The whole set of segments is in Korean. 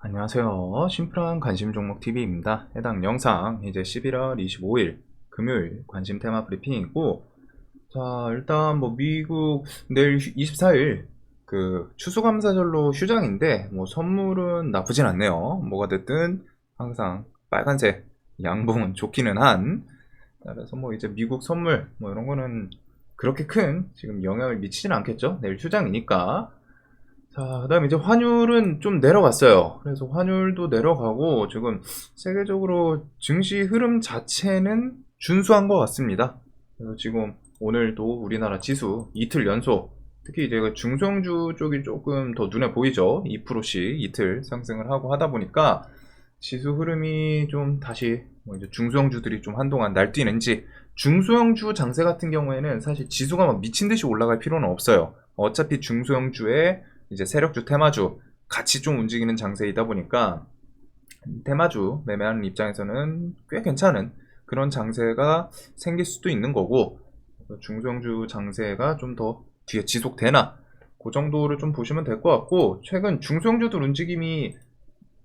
안녕하세요. 심플한 관심 종목 TV입니다. 해당 영상 이제 11월 25일 금요일 관심 테마 브리핑이고, 자, 일단 뭐 미국 내일 24일 그 추수감사절로 휴장인데 뭐 선물은 나쁘진 않네요. 뭐가 됐든 항상 빨간색 양봉은 좋기는 한. 그래서 뭐 이제 미국 선물 뭐 이런 거는 그렇게 큰 지금 영향을 미치진 않겠죠. 내일 휴장이니까. 자, 그다음에 이제 환율은 좀 내려갔어요. 그래서 환율도 내려가고 지금 세계적으로 증시 흐름 자체는 준수한 것 같습니다. 그래서 지금 오늘도 우리나라 지수 이틀 연속, 특히 이제 그 중소형주 쪽이 조금 더 눈에 보이죠. 2%씩 이틀 상승을 하고 하다 보니까 지수 흐름이 좀 다시 뭐 이제 중소형주들이 좀 한동안 날뛰는지, 중소형주 장세 같은 경우에는 사실 지수가 막 미친 듯이 올라갈 필요는 없어요. 어차피 중소형주에 이제 세력주, 테마주 같이 좀 움직이는 장세이다 보니까 테마주 매매하는 입장에서는 꽤 괜찮은 그런 장세가 생길 수도 있는 거고, 중소형주 장세가 좀 더 뒤에 지속되나 그 정도를 좀 보시면 될 것 같고, 최근 중소형주들 움직임이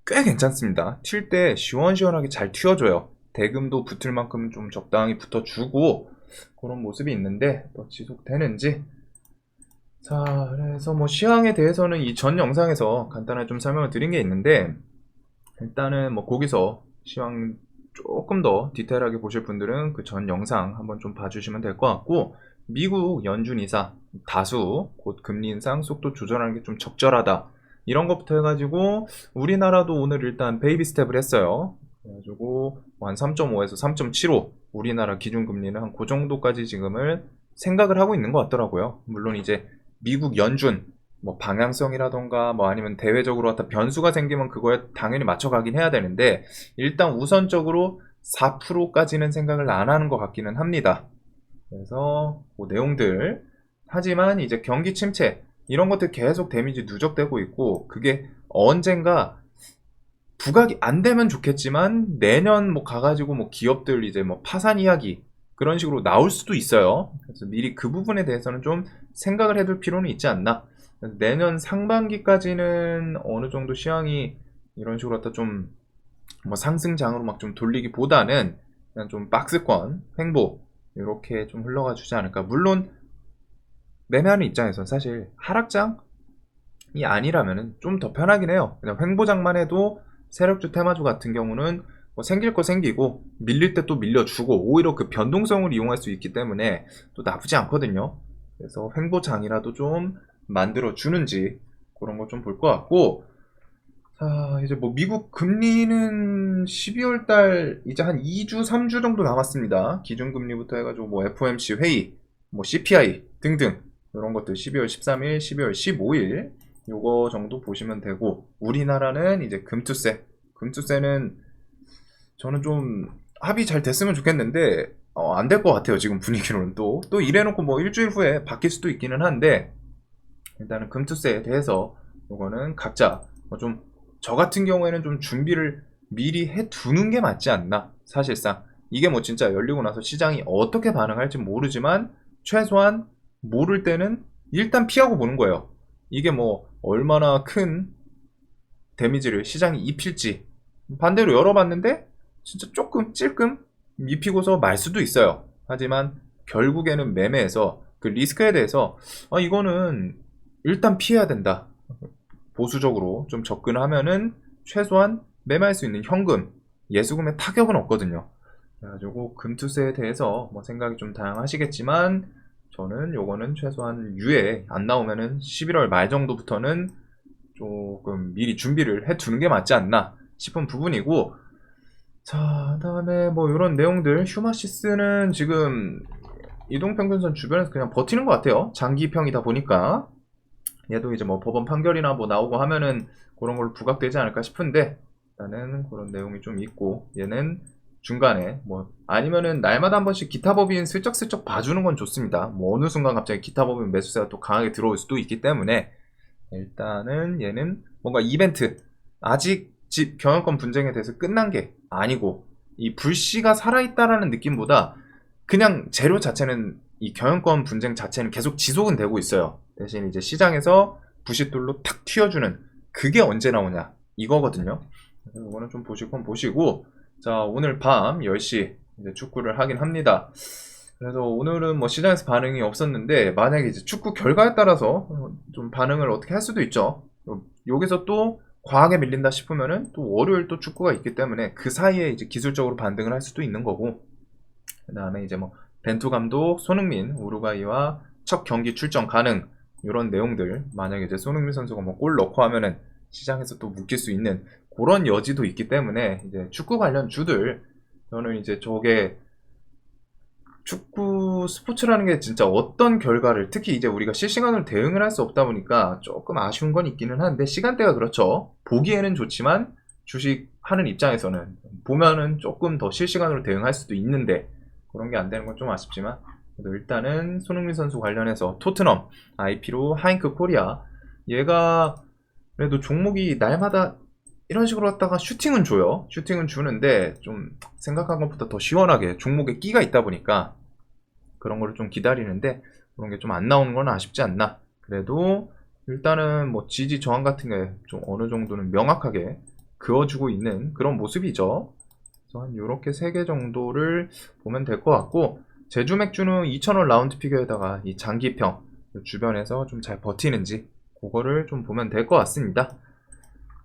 꽤 괜찮습니다. 튈 때 시원시원하게 잘 튀어줘요. 대금도 붙을 만큼 좀 적당히 붙어주고 그런 모습이 있는데 또 지속되는지. 자, 그래서 뭐 시황에 대해서는 이 전 영상에서 간단하게 좀 설명을 드린 게 있는데, 일단은 뭐 거기서 시황 조금 더 디테일하게 보실 분들은 그 전 영상 한번 좀 봐주시면 될 것 같고, 미국 연준 이사 다수 곧 금리 인상 속도 조절하는 게 좀 적절하다, 이런 것부터 해가지고 우리나라도 오늘 일단 베이비 스텝을 했어요. 그래가지고 한 3.5에서 3.75 우리나라 기준금리는 한 그 정도까지 지금을 생각을 하고 있는 것 같더라고요. 물론 이제 미국 연준 뭐 방향성이라던가 뭐 아니면 대외적으로 어떤 변수가 생기면 그거에 당연히 맞춰가긴 해야 되는데, 일단 우선적으로 4%까지는 생각을 안 하는 것 같기는 합니다. 그래서 그 내용들, 하지만 이제 경기 침체 이런 것들 계속 데미지 누적되고 있고, 그게 언젠가 부각이 안 되면 좋겠지만 내년 뭐 가가지고 뭐 기업들 이제 뭐 파산 이야기 그런 식으로 나올 수도 있어요. 그래서 미리 그 부분에 대해서는 좀 생각을 해둘 필요는 있지 않나. 내년 상반기까지는 어느 정도 시황이 이런 식으로 갖다 좀 뭐 상승장으로 막 좀 돌리기보다는 그냥 좀 박스권 횡보 이렇게 좀 흘러가 주지 않을까. 물론 매매하는 입장에서는 사실 하락장이 아니라면은 좀 더 편하긴 해요. 그냥 횡보장만 해도 세력주 테마주 같은 경우는 뭐 생길 거 생기고 밀릴 때 또 밀려주고 오히려 그 변동성을 이용할 수 있기 때문에 또 나쁘지 않거든요. 그래서 횡보장이라도 좀 만들어 주는지 그런 거 좀 볼 것 같고, 자, 이제 뭐 미국 금리는 12월 달 이제 한 2주, 3주 정도 남았습니다. 기준금리부터 해가지고 뭐 FOMC 회의, 뭐 CPI 등등 이런 것들 12월 13일, 12월 15일 요거 정도 보시면 되고, 우리나라는 이제 금투세. 금투세는 저는 좀 합의 잘 됐으면 좋겠는데 안 될 것 같아요. 지금 분위기로는 또 이래놓고 뭐 일주일 후에 바뀔 수도 있기는 한데, 일단은 금투세에 대해서 요거는 각자 좀, 저 같은 경우에는 좀 준비를 미리 해 두는 게 맞지 않나. 사실상 이게 뭐 진짜 열리고 나서 시장이 어떻게 반응할지 모르지만 최소한 모를 때는 일단 피하고 보는 거예요. 이게 뭐 얼마나 큰 데미지를 시장이 입힐지 반대로 열어봤는데 진짜 조금 찔끔 입히고서 말 수도 있어요. 하지만 결국에는 매매에서 그 리스크에 대해서 이거는 일단 피해야 된다, 보수적으로 좀 접근하면은 최소한 매매할 수 있는 현금, 예수금의 타격은 없거든요. 그래가지고 금투세에 대해서 뭐 생각이 좀 다양하시겠지만, 저는 요거는 최소한 유예 안 나오면은 11월 말 정도부터는 조금 미리 준비를 해 두는 게 맞지 않나 싶은 부분이고, 자, 그다음에 뭐 이런 내용들, 휴마시스는 지금 이동평균선 주변에서 그냥 버티는 것 같아요. 장기평이다 보니까. 얘도 이제 뭐 법원 판결이나 뭐 나오고 하면은 그런 걸로 부각되지 않을까 싶은데, 일단은 그런 내용이 좀 있고, 얘는 중간에 뭐 아니면은 날마다 한 번씩 기타 법인 슬쩍슬쩍 봐주는 건 좋습니다. 뭐 어느 순간 갑자기 기타 법인 매수세가 또 강하게 들어올 수도 있기 때문에, 일단은 얘는 뭔가 이벤트, 아직 집 경영권 분쟁에 대해서 끝난 게 아니고 이 불씨가 살아있다라는 느낌보다 그냥 재료 자체는, 이 경영권 분쟁 자체는 계속 지속은 되고 있어요. 대신 이제 시장에서 부싯돌로 탁 튀어주는 그게 언제 나오냐, 이거거든요. 그래서 이거는 좀 보실 건 보시고, 자, 오늘 밤 10시 이제 축구를 하긴 합니다. 그래서 오늘은 뭐 시장에서 반응이 없었는데, 만약에 이제 축구 결과에 따라서 좀 반응을 어떻게 할 수도 있죠. 여기서 또 과하게 밀린다 싶으면은 또 월요일 또 축구가 있기 때문에 그 사이에 이제 기술적으로 반등을 할 수도 있는 거고, 그 다음에 이제 뭐 벤투 감독, 손흥민, 우루과이와 첫 경기 출전 가능, 이런 내용들, 만약에 이제 손흥민 선수가 뭐 골 넣고 하면은 시장에서 또 묶일 수 있는 그런 여지도 있기 때문에 이제 축구 관련 주들, 저는 이제 저게 축구 스포츠라는 게 진짜 어떤 결과를, 특히 이제 우리가 실시간으로 대응을 할 수 없다 보니까 조금 아쉬운 건 있기는 한데, 시간대가 그렇죠. 보기에는 좋지만 주식 하는 입장에서는 보면은 조금 더 실시간으로 대응할 수도 있는데, 그런 게 안 되는 건 좀 아쉽지만, 그래도 일단은 손흥민 선수 관련해서 토트넘 IP로 하잉크 코리아, 얘가 그래도 종목이 날마다 이런 식으로 갖다가 슈팅은 줘요. 슈팅은 주는데 좀 생각한 것보다 더 시원하게 종목에 끼가 있다 보니까 그런 거를 좀 기다리는데, 그런 게 좀 안 나오는 건 아쉽지 않나. 그래도 일단은 뭐 지지 저항 같은 게 좀 어느 정도는 명확하게 그어주고 있는 그런 모습이죠. 그래서 한 요렇게 3개 정도를 보면 될 것 같고, 제주 맥주는 2,000원 라운드 피겨에다가 이 장기평 주변에서 좀 잘 버티는지 그거를 좀 보면 될 것 같습니다.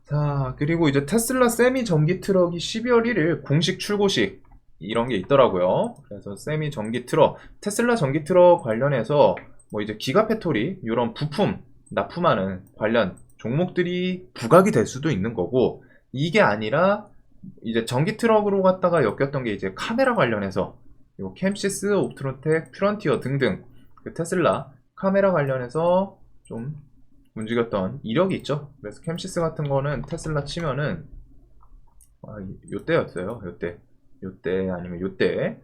자, 그리고 이제 테슬라 세미 전기 트럭이 12월 1일 공식 출고식 이런 게 있더라고요. 그래서 세미 전기 트럭, 테슬라 전기 트럭 관련해서 뭐 이제 기가패토리 이런 부품 납품하는 관련 종목들이 부각이 될 수도 있는 거고, 이게 아니라 이제 전기 트럭으로 갔다가 엮였던 게 이제 카메라 관련해서 요 캠시스, 옵트론텍, 퓨런티어 등등 그 테슬라 카메라 관련해서 좀 움직였던 이력이 있죠. 그래서 캠시스 같은 거는 테슬라 치면은 요때였어요. 요때 아니면 요때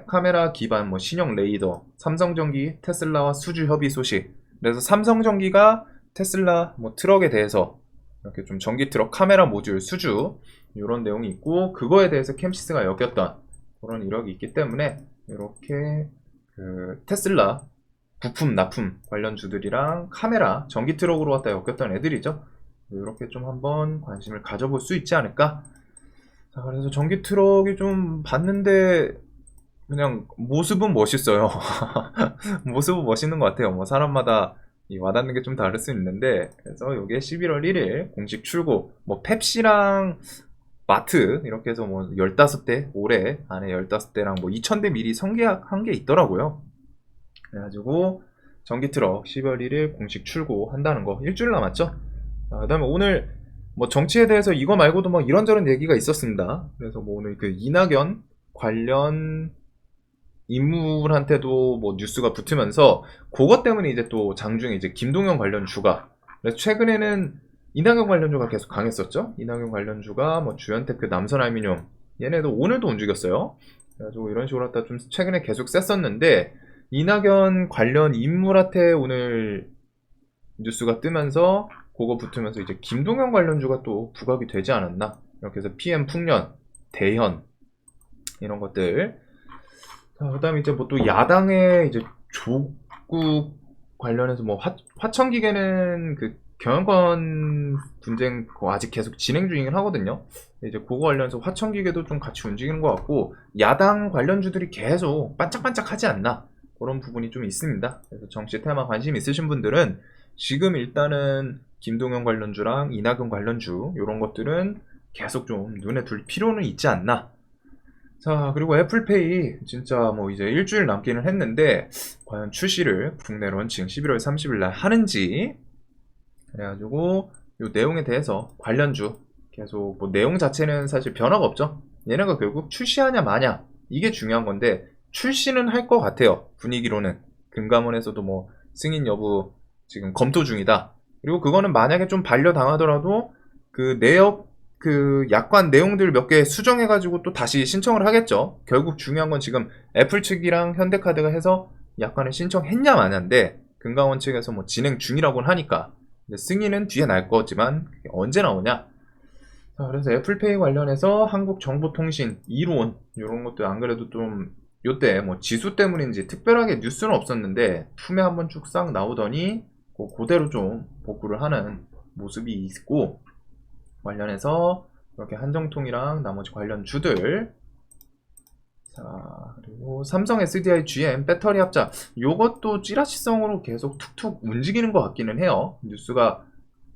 카메라 기반 뭐 신형 레이더, 삼성전기 테슬라와 수주 협의 소식. 그래서 삼성전기가 테슬라 뭐 트럭에 대해서 이렇게 좀 전기 트럭 카메라 모듈 수주 이런 내용이 있고, 그거에 대해서 캠시스가 엮였던 그런 이력이 있기 때문에 이렇게 그 테슬라 부품 납품 관련주들이랑 카메라 전기 트럭으로 갖다 엮였던 애들이죠. 이렇게 좀 한번 관심을 가져볼 수 있지 않을까. 자, 그래서 전기 트럭이 좀 봤는데 그냥 모습은 멋있어요. 모습은 멋있는 것 같아요. 뭐 사람마다 와닿는 게 좀 다를 수 있는데, 그래서 이게 11월 1일 공식 출고, 뭐 펩시랑 마트 이렇게 해서 뭐 15대, 올해 안에 15대랑 뭐 2,000대 미리 선계약한 게 있더라고요. 그래가지고 전기 트럭 12월 1일 공식 출고한다는 거, 일주일 남았죠. 그 다음에 오늘 뭐 정치에 대해서 이거 말고도 막 이런저런 얘기가 있었습니다. 그래서 뭐 오늘 그 이낙연 관련 인물한테도 뭐 뉴스가 붙으면서 그것 때문에 이제 또 장중에 이제 김동연 관련주가, 그래서 최근에는 이낙연 관련주가 계속 강했었죠. 이낙연 관련주가 뭐 주연테크, 남선알미늄 얘네도 오늘도 움직였어요. 그래가지고 이런 식으로 갖다 좀 최근에 계속 셌었는데, 이낙연 관련 인물한테 오늘 뉴스가 뜨면서 그거 붙으면서 이제 김동연 관련주가 또 부각이 되지 않았나. 이렇게 해서 PM 풍년, 대현 이런 것들. 그 다음에 이제 뭐 또 야당의 이제 조국 관련해서 뭐 화천기계는 그 경영권 분쟁 그거 아직 계속 진행 중이긴 하거든요. 이제 그거 관련해서 화천기계도 좀 같이 움직이는 것 같고, 야당 관련주들이 계속 반짝반짝 하지 않나, 그런 부분이 좀 있습니다. 그래서 정치 테마 관심 있으신 분들은 지금 일단은 김동연 관련주랑 이낙연 관련주 이런 것들은 계속 좀 눈에 둘 필요는 있지 않나. 자, 그리고 애플페이 진짜 뭐 이제 일주일 남기는 했는데 과연 출시를 국내 런칭 11월 30일 날 하는지, 그래가지고 이 내용에 대해서 관련주 계속 뭐 내용 자체는 사실 변화가 없죠. 얘네가 결국 출시하냐 마냐 이게 중요한 건데, 출시는 할 것 같아요. 분위기로는 금감원에서도 뭐 승인 여부 지금 검토 중이다. 그리고 그거는 만약에 좀 반려당하더라도 그 내역 그 약관 내용들 몇 개 수정해가지고 또 다시 신청을 하겠죠. 결국 중요한 건 지금 애플 측이랑 현대카드가 해서 약관을 신청했냐 마냐인데, 금감원 측에서 뭐 진행 중이라고는 하니까 승인은 뒤에 날 거지만 언제 나오냐. 자, 그래서 애플페이 관련해서 한국정보통신 이론 이런 것도 안 그래도 좀 요때 뭐 지수 때문인지 특별하게 뉴스는 없었는데 툼에 한번 쭉 싹 나오더니 그대로 좀 복구를 하는 모습이 있고, 관련해서 이렇게 한정통이랑 나머지 관련 주들. 자, 그리고 삼성 SDI GM 배터리 합작. 요것도 찌라시성으로 계속 툭툭 움직이는 것 같기는 해요. 뉴스가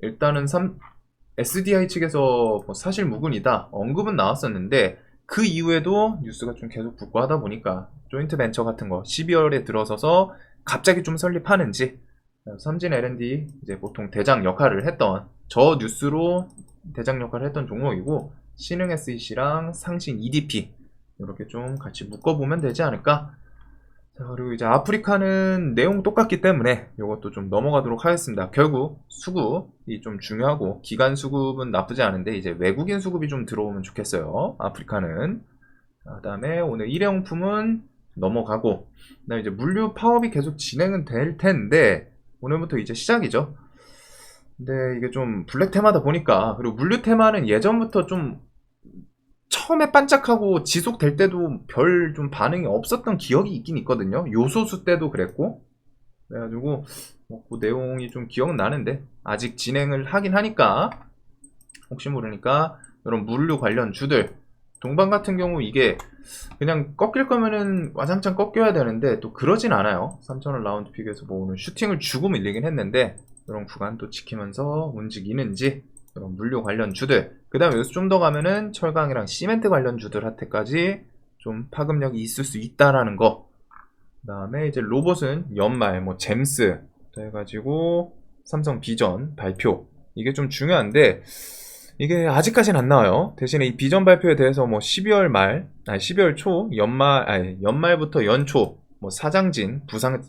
일단은 SDI 측에서 뭐 사실 무근이다 언급은 나왔었는데 그 이후에도 뉴스가 좀 계속 붙고 하다 보니까 조인트 벤처 같은 거 12월에 들어서서 갑자기 좀 설립하는지, 삼진 L&D 이제 보통 대장 역할을 했던 저 뉴스로 대장 역할을 했던 종목이고, 신흥 SEC랑 상신 EDP 이렇게 좀 같이 묶어보면 되지 않을까. 자, 그리고 이제 아프리카는 내용 똑같기 때문에 이것도 좀 넘어가도록 하겠습니다. 결국 수급이 좀 중요하고, 기간 수급은 나쁘지 않은데 이제 외국인 수급이 좀 들어오면 좋겠어요. 아프리카는. 그 다음에 오늘 일회용품은 넘어가고, 그다음에 이제 물류 파업이 계속 진행은 될 텐데 오늘부터 이제 시작이죠. 근데 이게 좀 블랙 테마다 보니까, 그리고 물류 테마는 예전부터 좀 처음에 반짝하고 지속될 때도 별 좀 반응이 없었던 기억이 있긴 있거든요. 요소수 때도 그랬고. 그래가지고 그 내용이 좀 기억은 나는데 아직 진행을 하긴 하니까 혹시 모르니까 이런 물류 관련 주들, 동반 같은 경우 이게 그냥 꺾일 거면은 와장창 꺾여야 되는데 또 그러진 않아요. 3000원 라운드 픽에서 뭐 오늘 슈팅을 주고 밀리긴 했는데 이런 구간 또 지키면서 움직이는지, 이런 물류 관련 주들, 그 다음에 여기서 좀 더 가면은 철강이랑 시멘트 관련 주들 한테까지 좀 파급력이 있을 수 있다라는 거. 그 다음에 이제 로봇은 연말 뭐 잼스 해가지고 삼성 비전 발표, 이게 좀 중요한데 이게 아직까지는 안 나와요. 대신에 이 비전 발표에 대해서 뭐 12월 말, 아니 12월 초, 연말부터 연초 뭐 사장진,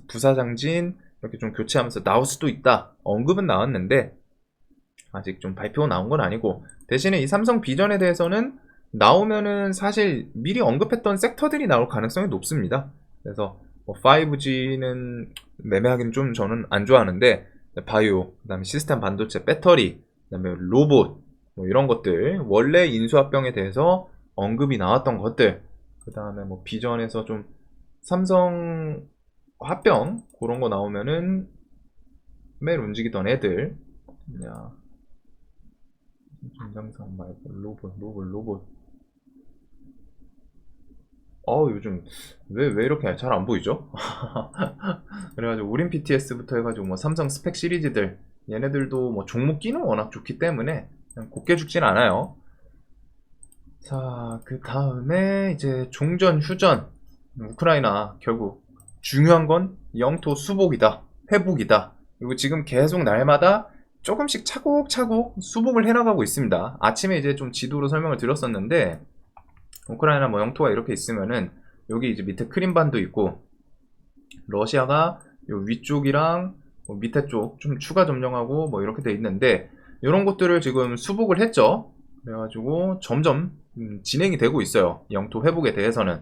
부사장진 이렇게 좀 교체하면서 나올 수도 있다 언급은 나왔는데 아직 좀 발표가 나온 건 아니고, 대신에 이 삼성 비전에 대해서는 나오면은 사실 미리 언급했던 섹터들이 나올 가능성이 높습니다. 그래서 뭐 5G는 매매하기는 좀 저는 안 좋아하는데, 바이오, 그 다음에 시스템 반도체, 배터리, 그 다음에 로봇 뭐 이런 것들, 원래 인수합병에 대해서 언급이 나왔던 것들, 그 다음에 뭐 비전에서 좀 삼성 합병 그런 거 나오면은 매일 움직이던 애들, 김장상 말고 로봇. 요즘 왜 이렇게 잘 안 보이죠? 그래가지고 우린 PTS부터 해가지고 뭐 삼성 스펙 시리즈들, 얘네들도 뭐 종목기는 워낙 좋기 때문에 그냥 곱게 죽진 않아요. 자, 그 다음에 이제 종전 휴전, 우크라이나 결국 중요한 건 영토 수복이다, 회복이다. 그리고 지금 계속 날마다 조금씩 차곡차곡 수복을 해나가고 있습니다. 아침에 이제 좀 지도로 설명을 드렸었는데, 우크라이나 뭐 영토가 이렇게 있으면은 여기 이제 밑에 크림반도 있고, 러시아가 요 위쪽이랑 뭐 밑에 쪽 좀 추가 점령하고 뭐 이렇게 돼 있는데, 이런 것들을 지금 수복을 했죠. 그래가지고 점점 진행이 되고 있어요. 영토 회복에 대해서는.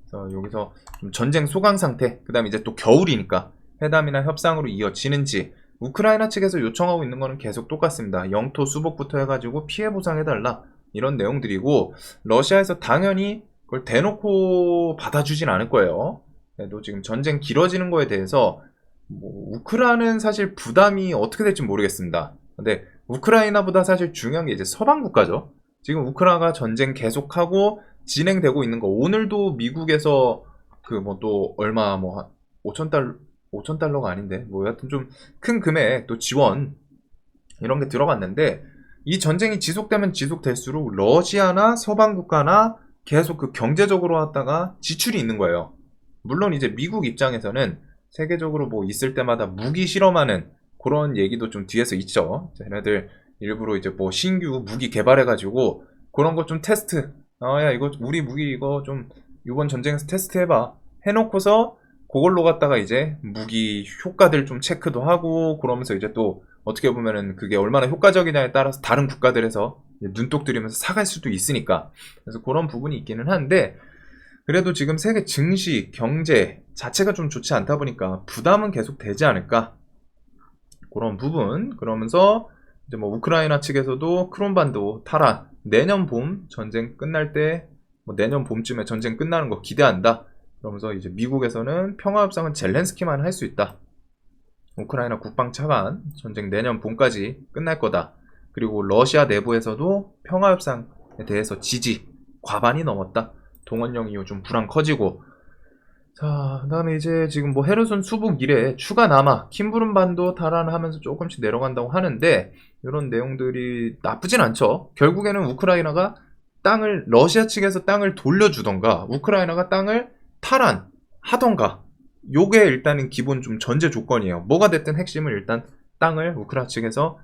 그래서 여기서 좀 전쟁 소강 상태, 그 다음에 이제 또 겨울이니까 회담이나 협상으로 이어지는지, 우크라이나 측에서 요청하고 있는 거는 계속 똑같습니다. 영토 수복부터 해가지고 피해 보상해달라 이런 내용들이고, 러시아에서 당연히 그걸 대놓고 받아주진 않을 거예요. 그래도 지금 전쟁 길어지는 거에 대해서 뭐 우크라이나는 사실 부담이 어떻게 될지 모르겠습니다. 근데 우크라이나보다 사실 중요한 게 이제 서방 국가죠. 지금 우크라이나가 전쟁 계속하고 진행되고 있는 거, 오늘도 미국에서 그 뭐 또 얼마 뭐 한 5천 달러가 아닌데 뭐 여하튼 좀 큰 금액 또 지원 이런 게 들어갔는데, 이 전쟁이 지속되면 지속될수록 러시아나 서방 국가나 계속 그 경제적으로 하다가 지출이 있는 거예요. 물론 이제 미국 입장에서는 세계적으로 뭐 있을 때마다 무기 실험하는 그런 얘기도 좀 뒤에서 있죠. 얘네들 일부러 이제 뭐 신규 무기 개발해가지고 그런 거 좀 테스트, 야 이거 우리 무기 이거 좀 이번 전쟁에서 테스트 해봐 해놓고서 그걸로 갖다가 이제 무기 효과들 좀 체크도 하고, 그러면서 이제 또 어떻게 보면은 그게 얼마나 효과적이냐에 따라서 다른 국가들에서 눈독 들이면서 사갈 수도 있으니까. 그래서 그런 부분이 있기는 한데, 그래도 지금 세계 증시, 경제 자체가 좀 좋지 않다 보니까 부담은 계속 되지 않을까, 그런 부분. 그러면서 이제 뭐 우크라이나 측에서도 크롬반도 탈환, 내년 봄 전쟁 끝날 때, 뭐 내년 봄쯤에 전쟁 끝나는 거 기대한다. 그러면서 이제 미국에서는 평화협상은 젤렌스키만 할 수 있다. 우크라이나 국방 차관 전쟁 내년 봄까지 끝날 거다. 그리고 러시아 내부에서도 평화협상에 대해서 지지 과반이 넘었다. 동원령 이후 좀 불안 커지고. 자, 그다음에 이제 지금 뭐 헤르손 수복 이래 추가 남아 킴부른 반도 탈환하면서 조금씩 내려간다고 하는데 이런 내용들이 나쁘진 않죠. 결국에는 우크라이나가 땅을 러시아 측에서 땅을 돌려주던가 우크라이나가 땅을 탈환하던가 요게 일단은 기본 좀 전제 조건이에요. 뭐가 됐든 핵심은 일단 땅을 우크라이나 측에서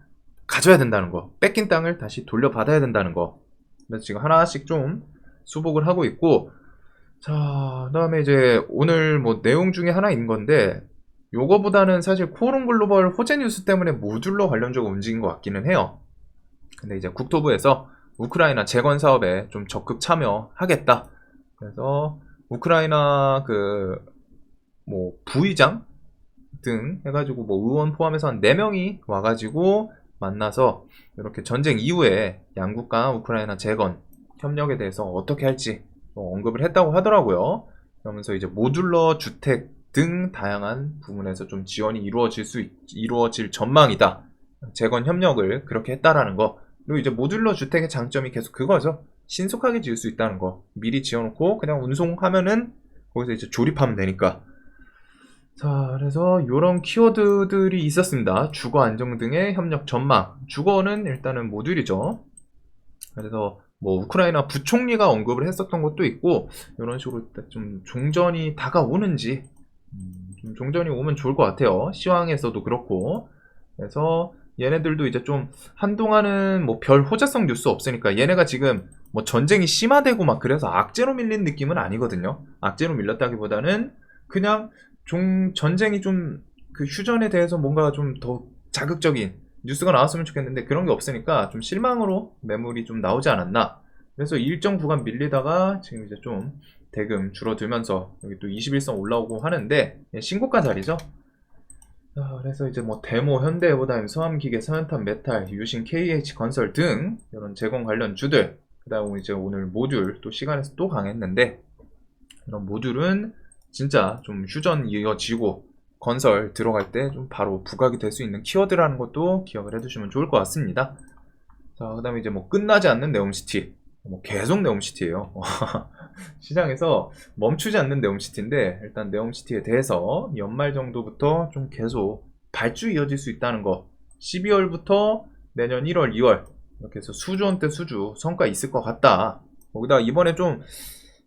가져야 된다는 거, 뺏긴 땅을 다시 돌려받아야 된다는 거. 그래서 지금 하나씩 좀 수복을 하고 있고. 자, 그다음에 이제 오늘 뭐 내용 중에 하나 있는 건데 요거보다는 사실 코오롱 글로벌 호재 뉴스 때문에 모듈러 관련적으로 움직인 것 같기는 해요. 근데 이제 국토부에서 우크라이나 재건 사업에 좀 적극 참여하겠다. 그래서 우크라이나 그 뭐 부의장 등 해가지고 뭐 의원 포함해서 한 4명이 와가지고 만나서 이렇게 전쟁 이후에 양국 간 우크라이나 재건 협력에 대해서 어떻게 할지 언급을 했다고 하더라고요. 그러면서 이제 모듈러 주택 등 다양한 부분에서 좀 지원이 이루어질 전망이다. 재건 협력을 그렇게 했다라는 거. 그리고 이제 모듈러 주택의 장점이 계속 그거죠. 신속하게 지을 수 있다는 거. 미리 지어놓고 그냥 운송하면은 거기서 이제 조립하면 되니까. 자, 그래서 이런 키워드들이 있었습니다. 주거 안정 등의 협력 전망. 주거는 일단은 모듈이죠. 그래서 뭐 우크라이나 부총리가 언급을 했었던 것도 있고 이런 식으로 좀 종전이 다가오는지 좀 종전이 오면 좋을 것 같아요. 시황에서도 그렇고. 그래서 얘네들도 이제 좀 한동안은 뭐 별 호재성 뉴스 없으니까 얘네가 지금 뭐 전쟁이 심화되고 막 그래서 악재로 밀린 느낌은 아니거든요. 악재로 밀렸다기보다는 그냥 전쟁이 좀 그 휴전에 대해서 뭔가 좀 더 자극적인 뉴스가 나왔으면 좋겠는데 그런 게 없으니까 좀 실망으로 매물이 좀 나오지 않았나. 그래서 일정 구간 밀리다가 지금 이제 좀 대금 줄어들면서 여기 또 21선 올라오고 하는데 신고가 자리죠. 그래서 이제 뭐 데모, 현대해보다임, 서암기계, 서현탄, 메탈, 유신, KH 건설 등 이런 제공 관련 주들. 그다음 이제 오늘 모듈 또 시간에서 또 강했는데 이런 모듈은 진짜 좀 휴전 이어지고 건설 들어갈 때 좀 바로 부각이 될 수 있는 키워드라는 것도 기억을 해두시면 좋을 것 같습니다. 자, 그 다음에 이제 뭐 끝나지 않는 네옴시티. 뭐 계속 네옴시티예요. 시장에서 멈추지 않는 네옴시티인데 일단 네옴시티에 대해서 연말 정도부터 좀 계속 발주 이어질 수 있다는 거. 12월부터 내년 1월, 2월 이렇게 해서 수주원대 수주 성과 있을 것 같다. 거기다 이번에 좀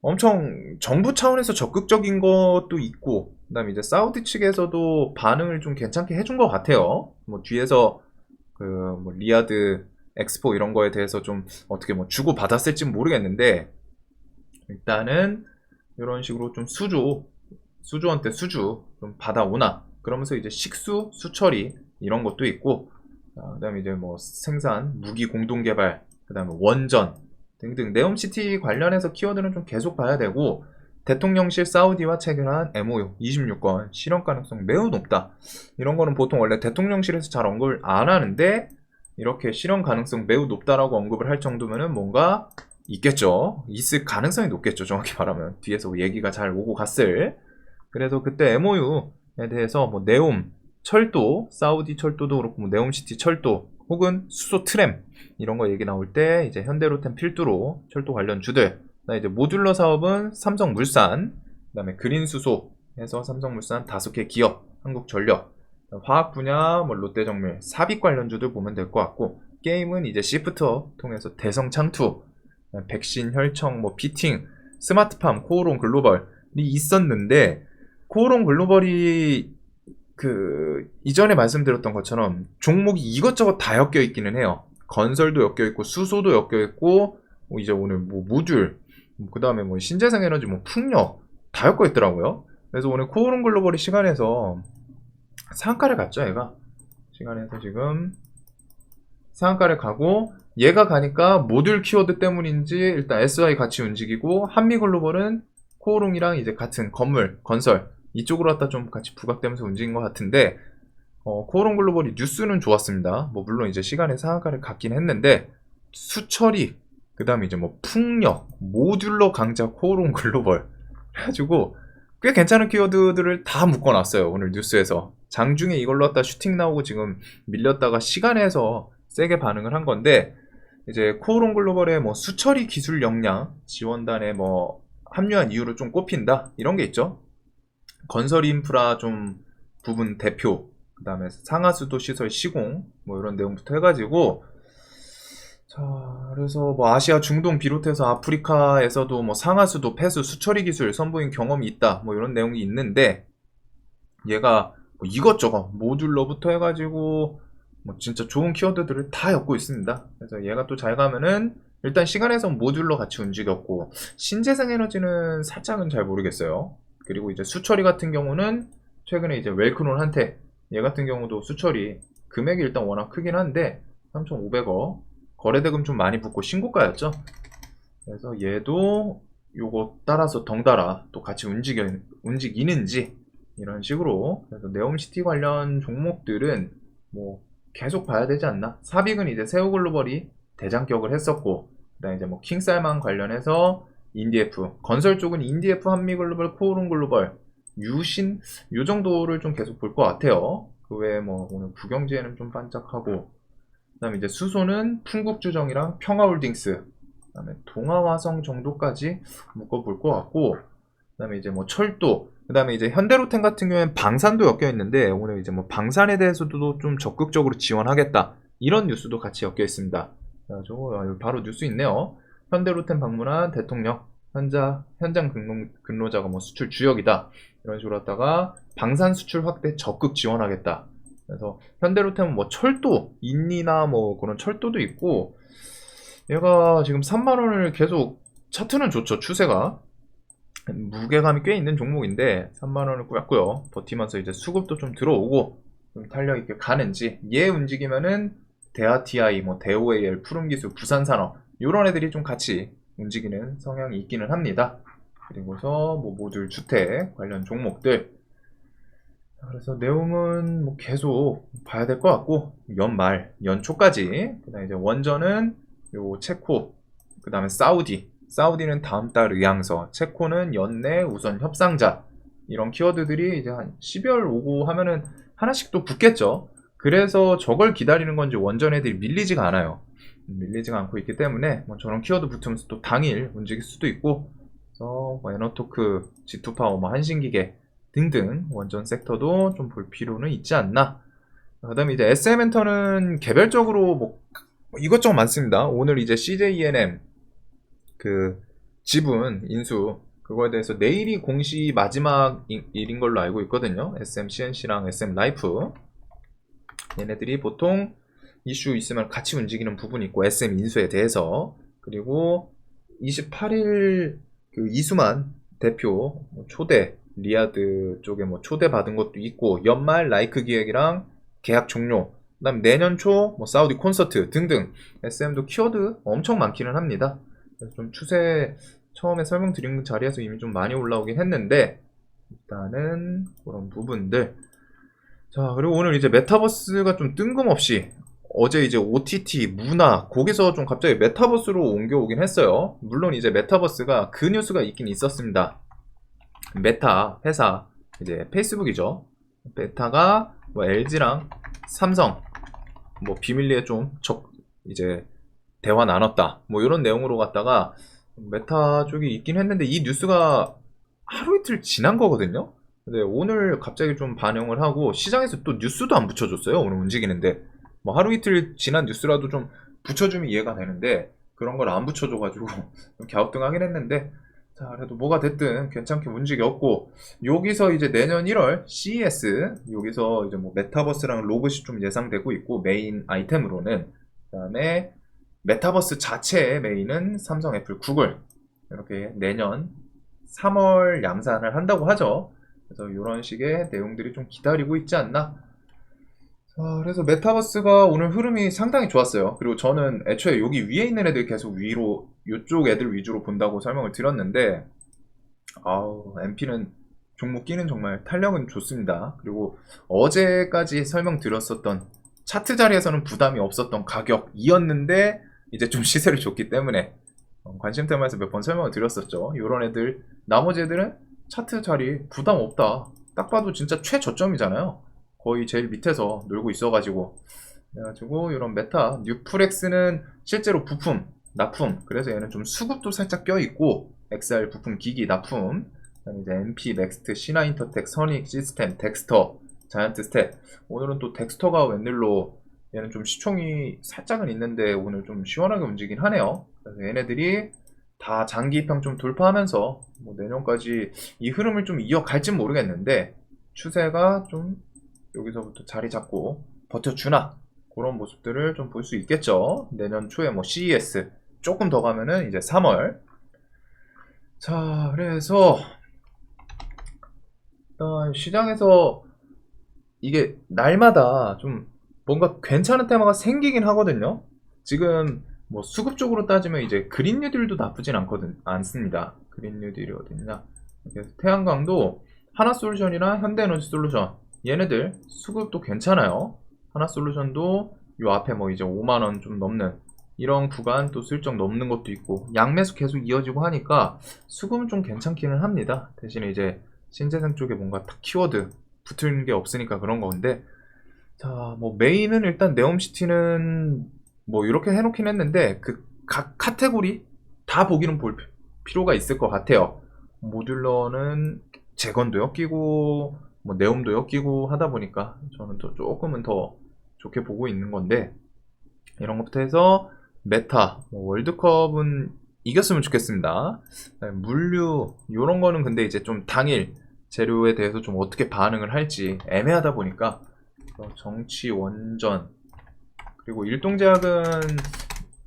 엄청 정부 차원에서 적극적인 것도 있고 그다음에 이제 사우디 측에서도 반응을 좀 괜찮게 해준 것 같아요. 뭐 뒤에서 그 뭐 리야드 엑스포 이런 거에 대해서 좀 어떻게 뭐 주고 받았을지는 모르겠는데 일단은 이런 식으로 좀 수주원대 수주 좀 받아오나 그러면서 이제 식수 수처리 이런 것도 있고 그다음에 이제 뭐 생산 무기 공동 개발 그다음에 원전 등등 네옴시티 관련해서 키워드는 좀 계속 봐야 되고 대통령실 사우디와 체결한 MOU 26건 실현 가능성 매우 높다. 이런 거는 보통 원래 대통령실에서 잘 언급을 안 하는데 이렇게 실현 가능성 매우 높다라고 언급을 할 정도면은 뭔가 있겠죠. 있을 가능성이 높겠죠. 정확히 말하면 뒤에서 얘기가 잘 오고 갔을. 그래서 그때 MOU에 대해서 뭐 네옴 철도 사우디 철도도 그렇고 뭐 네옴시티 철도 혹은 수소 트램 이런 거 얘기 나올 때 이제 현대로템 필두로 철도 관련 주들 이제 모듈러 사업은 삼성물산 그다음에 그린수소 해서 삼성물산 5개 기업 한국전력 화학 분야 뭐 롯데정밀 삽입 관련주들 보면 될 것 같고 게임은 이제 시프터 통해서 대성창투 백신 혈청 뭐 피팅 스마트팜 코오롱 글로벌이 있었는데 코오롱 글로벌이 그 이전에 말씀드렸던 것처럼 종목이 이것저것 다 엮여 있기는 해요. 건설도 엮여 있고 수소도 엮여 있고 뭐 이제 오늘 뭐 모듈 그 다음에 뭐 신재생 에너지 뭐 풍력 다 엮여 있더라고요. 그래서 오늘 코오롱 글로벌이 시간에서 상한가를 갔죠. 얘가 시간에서 지금 상한가를 가고 얘가 가니까 모듈 키워드 때문인지 일단 SY 같이 움직이고 한미글로벌은 코오롱이랑 이제 같은 건물 건설 이쪽으로 갖다 좀 같이 부각되면서 움직인 것 같은데 코오롱 글로벌이 뉴스는 좋았습니다. 뭐 물론 이제 시간에 상한가를 갔긴 했는데 수처리 그 다음에 이제 뭐 풍력 모듈러 강자 코오롱 글로벌 해가지고 꽤 괜찮은 키워드들을 다 묶어놨어요. 오늘 뉴스에서 장중에 이걸로 갖다 슈팅 나오고 지금 밀렸다가 시간에서 세게 반응을 한 건데, 이제 코오롱 글로벌의 뭐 수처리 기술 역량 지원단에 뭐 합류한 이유로 좀 꼽힌다 이런 게 있죠. 건설 인프라 좀 부분 대표, 그 다음에 상하수도 시설 시공 뭐 이런 내용부터 해가지고, 자, 그래서 뭐 아시아 중동 비롯해서 아프리카에서도 뭐 상하수도 폐수 수처리 기술 선보인 경험이 있다 뭐 이런 내용이 있는데, 얘가 뭐 이것저것 모듈러부터 해가지고 뭐 진짜 좋은 키워드들을 다 엮고 있습니다. 그래서 얘가 또 잘 가면은 일단 시간에선 모듈러 같이 움직였고, 신재생 에너지는 살짝은 잘 모르겠어요. 그리고 이제 수처리 같은 경우는 최근에 이제 웰크론한테, 얘 같은 경우도 수처리 금액이 일단 워낙 크긴 한데 3,500억 거래대금 좀 많이 붙고 신고가였죠. 그래서 얘도 요거 따라서 덩달아 또 같이 움직이는지 이런 식으로. 그래서 네옴시티 관련 종목들은 뭐 계속 봐야 되지 않나. 삽입은 이제 세우글로벌이 대장격을 했었고, 그다음에 이제 뭐 킹살만 관련해서 인디에프, 건설 쪽은 인디에프, 한미글로벌, 코오롱 글로벌, 유신 요 정도를 좀 계속 볼 것 같아요. 그 외에 뭐 오늘 부경제에는 좀 반짝하고, 그다음에 이제 수소는 풍국주정이랑 평화홀딩스, 그다음에 동아화성 정도까지 묶어볼 것 같고, 그다음에 이제 뭐 철도, 그다음에 이제 현대로템 같은 경우에는 방산도 엮여 있는데, 오늘 이제 뭐 방산에 대해서도 좀 적극적으로 지원하겠다 이런 뉴스도 같이 엮여 있습니다. 그래가지고 바로 뉴스 있네요. 현대로템 방문한 대통령, 현장 근로자가 뭐 수출 주역이다 이런 식으로 하다가 방산 수출 확대 적극 지원하겠다. 그래서 현대로템은 뭐 철도, 인리나 뭐 그런 철도도 있고, 얘가 지금 3만원을 계속, 차트는 좋죠. 추세가 무게감이 꽤 있는 종목인데 3만원을 꾸렸고요. 버티면서 이제 수급도 좀 들어오고 좀 탄력있게 가는지, 얘 움직이면은 대하TI, 뭐 대오AL, 푸른기술, 부산산업 요런 애들이 좀 같이 움직이는 성향이 있기는 합니다. 그리고서 뭐 모듈 주택 관련 종목들, 그래서 내용은 뭐 계속 봐야 될 것 같고, 연말, 연초까지. 그다음에 이제 원전은 요 체코, 그 다음에 사우디는 다음 달 의향서, 체코는 연내 우선 협상자, 이런 키워드들이 이제 한 12월 오고 하면은 하나씩 또 붙겠죠. 그래서 저걸 기다리는 건지 원전 애들이 밀리지가 않아요. 밀리지가 않고 있기 때문에 뭐 저런 키워드 붙으면서 또 당일 움직일 수도 있고, 그래서 뭐 에너토크, G2파워, 뭐 한신기계 등등 원전 섹터도 좀 볼 필요는 있지 않나. 그 다음에 이제 SM엔터는 개별적으로 뭐 이것저것 많습니다. 오늘 이제 CJENM 그 지분 인수 그거에 대해서 내일이 공시 마지막 일인 걸로 알고 있거든요. SMCNC랑 SM라이프 얘네들이 보통 이슈 있으면 같이 움직이는 부분이 있고, SM 인수에 대해서. 그리고 28일 그 이수만 대표 초대, 리아드 쪽에 뭐 초대 받은 것도 있고, 연말 라이크 기획이랑 계약 종료, 그 다음 내년 초 뭐 사우디 콘서트 등등 SM도 키워드 엄청 많기는 합니다. 그래서 좀 추세 처음에 설명드린 자리에서 이미 좀 많이 올라오긴 했는데, 일단은 그런 부분들. 자, 그리고 오늘 이제 메타버스가 좀 뜬금없이 어제 이제 OTT, 문화, 거기서 좀 갑자기 메타버스로 옮겨오긴 했어요. 물론 이제 메타버스가 그 뉴스가 있긴 있었습니다. 메타 회사, 이제 페이스북이죠. 메타가 뭐 LG랑 삼성 뭐 비밀리에 좀 이제 대화 나눴다 뭐 이런 내용으로 갔다가 메타 쪽이 있긴 했는데, 이 뉴스가 하루 이틀 지난 거거든요. 근데 오늘 갑자기 좀 반영을 하고 시장에서 또 뉴스도 안 붙여줬어요. 오늘 움직이는데 뭐 하루 이틀 지난 뉴스라도 좀 붙여주면 이해가 되는데, 그런 걸 안 붙여줘가지고 좀 갸우뚱하긴 했는데, 자, 그래도 뭐가 됐든 괜찮게 움직였고, 여기서 이제 내년 1월 CES, 여기서 이제 뭐 메타버스랑 로봇이 좀 예상되고 있고, 메인 아이템으로는. 그 다음에 메타버스 자체의 메인은 삼성, 애플, 구글, 이렇게 내년 3월 양산을 한다고 하죠. 그래서 이런 식의 내용들이 좀 기다리고 있지 않나. 그래서 메타버스가 오늘 흐름이 상당히 좋았어요. 그리고 저는 애초에 여기 위에 있는 애들 계속 위로, 이쪽 애들 위주로 본다고 설명을 드렸는데, MP는 종목 끼는 정말 탄력은 좋습니다. 그리고 어제까지 설명드렸었던 차트 자리에서는 부담이 없었던 가격이었는데, 이제 좀 시세를 줬기 때문에 관심 테마에서 몇 번 설명을 드렸었죠. 이런 애들, 나머지 애들은 차트 자리 부담 없다. 딱 봐도 진짜 최저점이잖아요. 거의 제일 밑에서 놀고 있어가지고 그래가지고 이런 메타 뉴플엑스는 실제로 부품, 납품. 그래서 얘는 좀 수급도 살짝 껴있고 XR 부품 기기 납품. 그다음에 이제 MP, 넥스트, 시나 인터텍, 선익 시스템, 덱스터, 자이언트 스텝. 오늘은 또 덱스터가 웬일로 얘는 좀 시총이 살짝은 있는데 오늘 좀 시원하게 움직이긴 하네요. 그래서 얘네들이 다 장기 입형 좀 돌파하면서 뭐 내년까지 이 흐름을 좀 이어갈진 모르겠는데 추세가 좀 여기서부터 자리 잡고 버텨주나 그런 모습들을 좀 볼 수 있겠죠. 내년 초에 뭐 CES 조금 더 가면은 이제 3월. 자, 그래서 시장에서 이게 날마다 좀 뭔가 괜찮은 테마가 생기긴 하거든요. 지금 뭐 수급 적으로 따지면 이제 그린 뉴딜도 나쁘진 않습니다. 그린 뉴딜이 어딨냐? 그래서 태양광도 하나솔루션이나 현대에너지 솔루션 얘네들 수급도 괜찮아요. 하나솔루션도 요 앞에 뭐 이제 5만 원 좀 넘는 이런 구간 또 슬쩍 넘는 것도 있고 양매수 계속 이어지고 하니까 수급은 좀 괜찮기는 합니다. 대신에 이제 신재생 쪽에 뭔가 딱 키워드 붙은 게 없으니까 그런 건데 자, 뭐 메인은 일단 네옴시티는 뭐 이렇게 해놓긴 했는데 그 각 카테고리 다 보기는 볼 필요가 있을 것 같아요. 모듈러는 재건도 엮이고 뭐 네옴도 엮이고 하다 보니까 저는 또 조금은 더 좋게 보고 있는 건데 이런 것부터 해서 메타, 뭐 월드컵은 이겼으면 좋겠습니다. 물류 이런 거는 근데 이제 좀 당일 재료에 대해서 좀 어떻게 반응을 할지 애매하다 보니까 정치 원전 그리고 일동제약은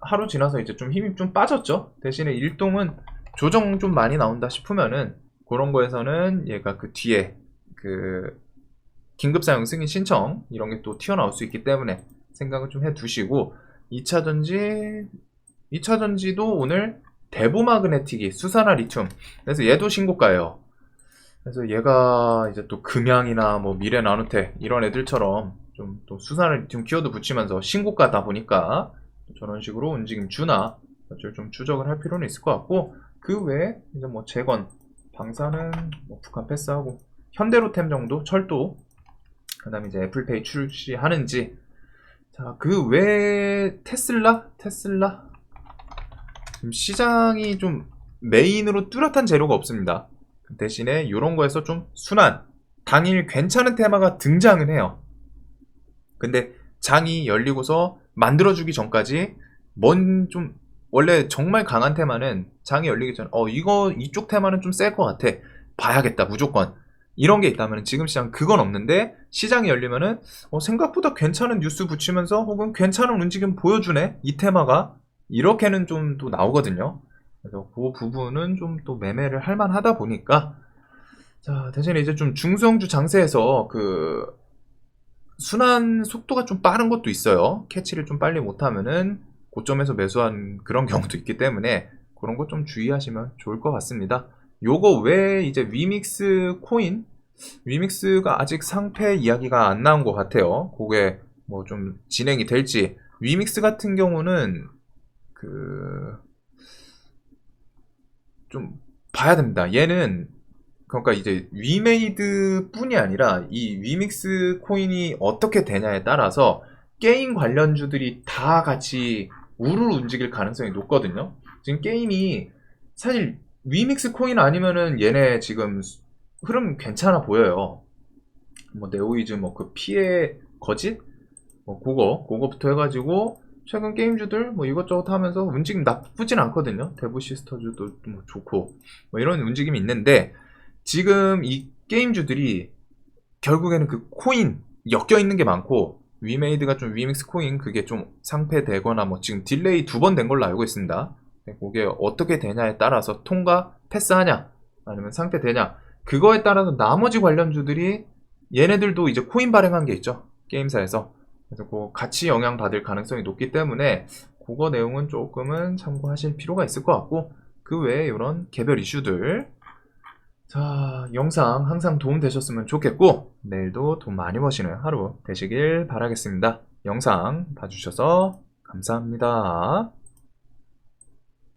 하루 지나서 이제 좀 힘이 좀 빠졌죠. 대신에 일동은 조정 좀 많이 나온다 싶으면은 그런 거에서는 얘가 그 뒤에 그 긴급 사용 승인 신청 이런 게 또 튀어나올 수 있기 때문에 생각을 좀 해두시고 2차전지도 오늘 대보마그네틱이 수산화 리튬 그래서 얘도 신고가예요. 그래서 얘가 이제 또 금양이나 뭐 미래나노텍 이런 애들처럼 좀 또 수산화 리튬 키워드 붙이면서 신고가다 보니까 저런 식으로 움직임 주나 어쩔 좀 추적을 할 필요는 있을 것 같고 그 외에 이제 뭐 재건 방사는 뭐 북한 패스하고 현대로템 정도 철도 그 다음에 이제 애플페이 출시하는지 자, 그 외에 테슬라 지금 시장이 좀 메인으로 뚜렷한 재료가 없습니다. 대신에 이런 거에서 좀 순한 당일 괜찮은 테마가 등장은 해요. 근데 장이 열리고서 만들어주기 전까지 좀 원래 정말 강한 테마는 장이 열리기 전 이쪽 테마는 좀 셀 것 같아 봐야겠다 무조건 이런 게 있다면 지금 시장 그건 없는데 시장이 열리면은 생각보다 괜찮은 뉴스 붙이면서 혹은 괜찮은 움직임 보여주네 이 테마가 이렇게는 좀 또 나오거든요. 그래서 그 부분은 좀 또 매매를 할 만하다 보니까 자 대신에 이제 좀 중소형주 장세에서 그 순환 속도가 좀 빠른 것도 있어요. 캐치를 좀 빨리 못하면은 고점에서 매수한 그런 경우도 있기 때문에 그런 거 좀 주의하시면 좋을 것 같습니다. 요거 외에 이제 위믹스 코인 위믹스가 아직 상패 이야기가 안 나온 것 같아요. 그게 뭐 좀 진행이 될지 위믹스 같은 경우는 그 좀 봐야 됩니다. 얘는 그러니까 이제 위메이드 뿐이 아니라 이 위믹스 코인이 어떻게 되냐에 따라서 게임 관련주들이 다 같이 우르르 움직일 가능성이 높거든요. 지금 게임이 사실 위믹스 코인 아니면은 얘네 지금 흐름 괜찮아 보여요. 뭐 네오이즈 뭐 그 피해 거짓 뭐 그거부터 해가지고 최근 게임주들 뭐 이것저것 하면서 움직임 나쁘진 않거든요. 데브 시스터즈도 뭐 좋고 뭐 이런 움직임이 있는데 지금 이 게임주들이 결국에는 그 코인 엮여 있는 게 많고 위메이드가 좀 위믹스 코인 그게 좀 상패되거나 뭐 지금 딜레이 2번 된 걸로 알고 있습니다. 그게 어떻게 되냐에 따라서 통과 패스하냐 아니면 상패되냐 그거에 따라서 나머지 관련주들이 얘네들도 이제 코인 발행한 게 있죠. 게임사에서. 그래서 그 같이 영향받을 가능성이 높기 때문에 그거 내용은 조금은 참고하실 필요가 있을 것 같고 그 외에 이런 개별 이슈들 자 영상 항상 도움 되셨으면 좋겠고 내일도 돈 많이 버시는 하루 되시길 바라겠습니다. 영상 봐주셔서 감사합니다.